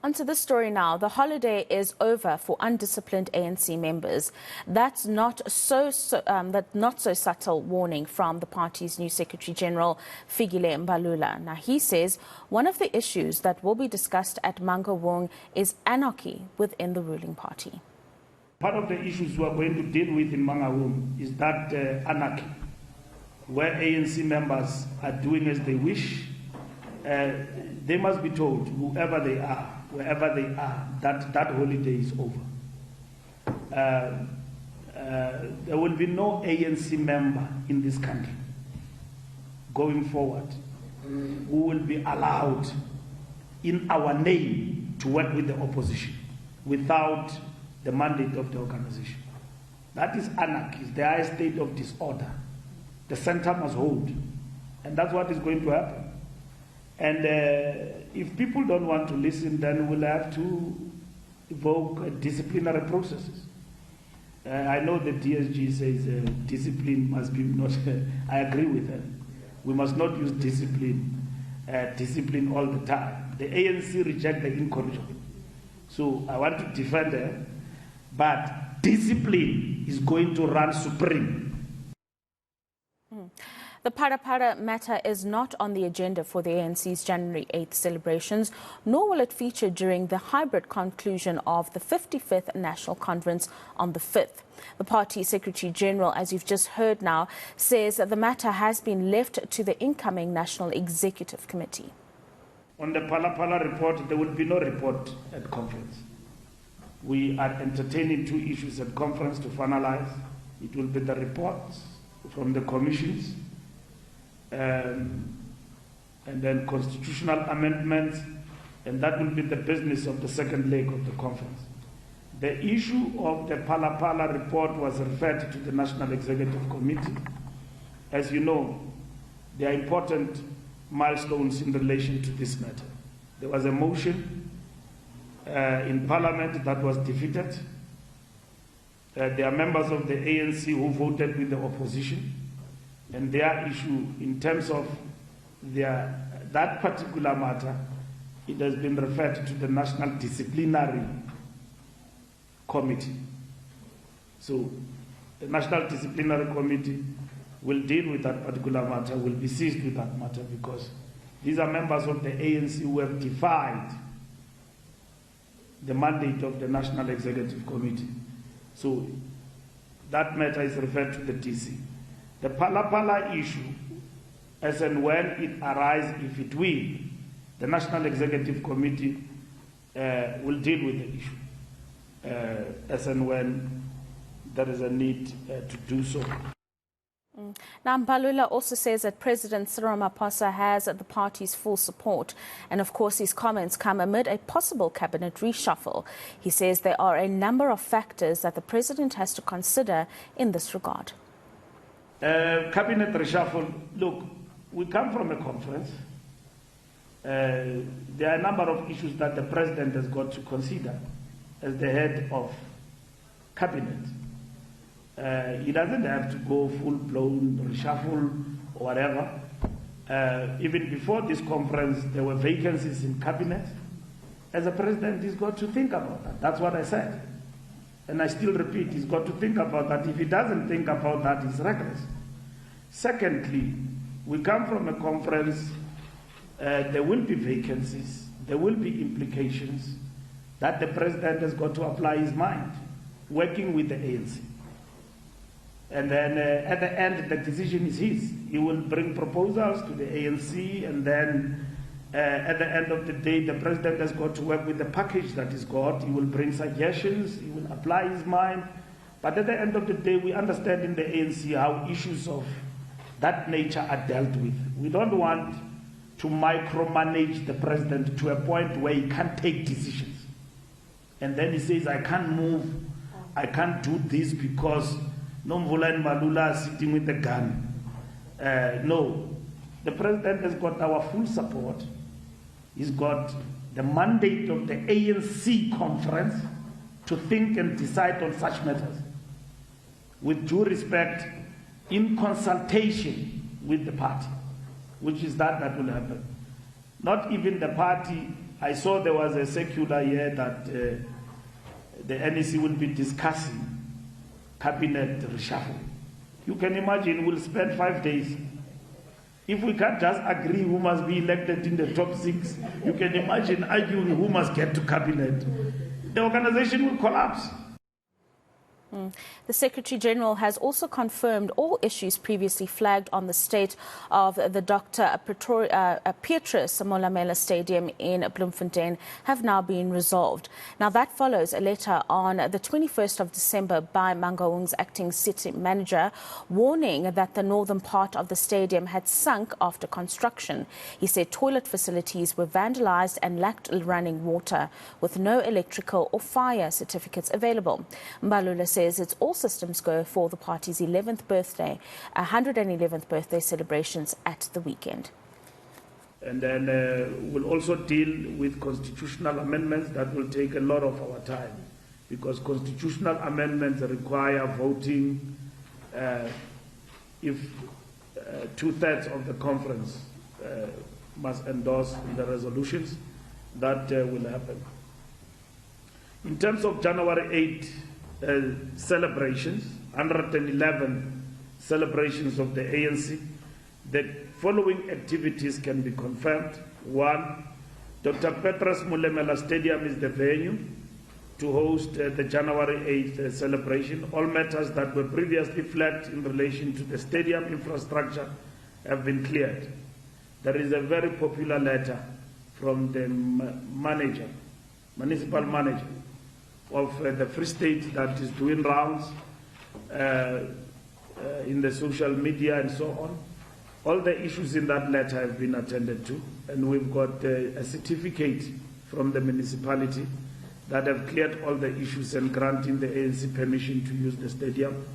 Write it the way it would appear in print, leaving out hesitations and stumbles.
Onto the story now. The holiday is over for undisciplined ANC members. That's not so subtle warning from the party's new Secretary-General Fikile Mbalula. Now, he says one of the issues that will be discussed at Mangaung is anarchy within the ruling party. Part of the issues we are going to deal with in Mangaung is that anarchy, where ANC members are doing as they wish. They must be told, whoever they are, wherever they are, that that holiday is over. There will be no ANC member in this country going forward who will be allowed in our name to work with the opposition without the mandate of the organization. That is anarchy, the highest state of disorder. The center must hold, and that's what is going to happen. And if people don't want to listen, then we'll have to evoke disciplinary processes. I know the DSG says discipline must be not. I agree with her. We must not use discipline all the time. The ANC reject the incorrigible. So I want to defend her, but discipline is going to run supreme. The Para matter is not on the agenda for the ANC's January 8th celebrations, nor will it feature during the hybrid conclusion of the 55th National Conference on the 5th. The party Secretary-General, as you've just heard now, says that the matter has been left to the incoming National Executive Committee. On the Pala report, there will be no report at conference. We are entertaining two issues at conference to finalize. It will be the reports from the commissions, and then constitutional amendments, and that will be the business of the second leg of the conference. The issue of the Pala report was referred to the National Executive Committee. As you know, there are important milestones in relation to this matter. There was a motion in Parliament that was defeated. There are members of the ANC who voted with the opposition, and their issue in terms of that particular matter, it has been referred to the National Disciplinary Committee. So the National Disciplinary Committee will deal with that particular matter, will be seized with that matter, because these are members of the ANC who have defied the mandate of the National Executive Committee. So that matter is referred to the DC. The Pala issue, as and when it arises, if it will, the National Executive Committee will deal with the issue, as and when there is a need to do so. Now, Mbalula also says that President Cyril Ramaphosa has the party's full support. And of course, his comments come amid a possible cabinet reshuffle. He says there are a number of factors that the president has to consider in this regard. Cabinet reshuffle, look, we come from a conference. There are a number of issues that the president has got to consider as the head of cabinet. He doesn't have to go full-blown reshuffle or whatever. Even before this conference, there were vacancies in cabinet. As a president, he's got to think about that. That's what I said. And I still repeat, he's got to think about that. If he doesn't think about that, he's reckless. Secondly, we come from a conference, there will be vacancies, there will be implications that the president has got to apply his mind, working with the ANC. And then at the end, the decision is his. He will bring proposals to the ANC, and then at the end of the day, the president has got to work with the package that he's got. He will bring suggestions, he will apply his mind. But at the end of the day, we understand in the ANC how issues of that nature are dealt with. We don't want to micromanage the president to a point where he can't take decisions. And then he says, I can't move, I can't do this because Nomvula and Mbalula are sitting with a gun. No, the president has got our full support. He's got the mandate of the ANC conference to think and decide on such matters. With due respect, in consultation with the party, which is that will happen. Not even the party I saw there was a circular here that the NEC will be discussing cabinet reshuffle. You can imagine we'll spend 5 days. If we can't just agree who must be elected in the top 6, you can imagine arguing who must get to cabinet. The organization will collapse. The Secretary-General has also confirmed all issues previously flagged on the state of the Dr. Petrus Molamela Stadium in Bloemfontein have now been resolved. Now, that follows a letter on the 21st of December by Mangaung's acting city manager warning that the northern part of the stadium had sunk after construction. He said toilet facilities were vandalized and lacked running water, with no electrical or fire certificates available. Mbalula says it's all systems go for the party's 111th birthday celebrations at the weekend. And then we'll also deal with constitutional amendments that will take a lot of our time, because constitutional amendments require voting if 2/3 of the conference must endorse the resolutions. That will happen. In terms of January 8 celebrations, 111 celebrations of the ANC, the following activities can be confirmed. 1, Dr. Petrus Molamela Stadium is the venue to host the January 8th celebration. All matters that were previously flagged in relation to the stadium infrastructure have been cleared. There is a very popular letter from the municipal manager of the Free State that is doing rounds in the social media and so on. All the issues in that letter have been attended to, and we've got a certificate from the municipality that have cleared all the issues and granting the ANC permission to use the stadium.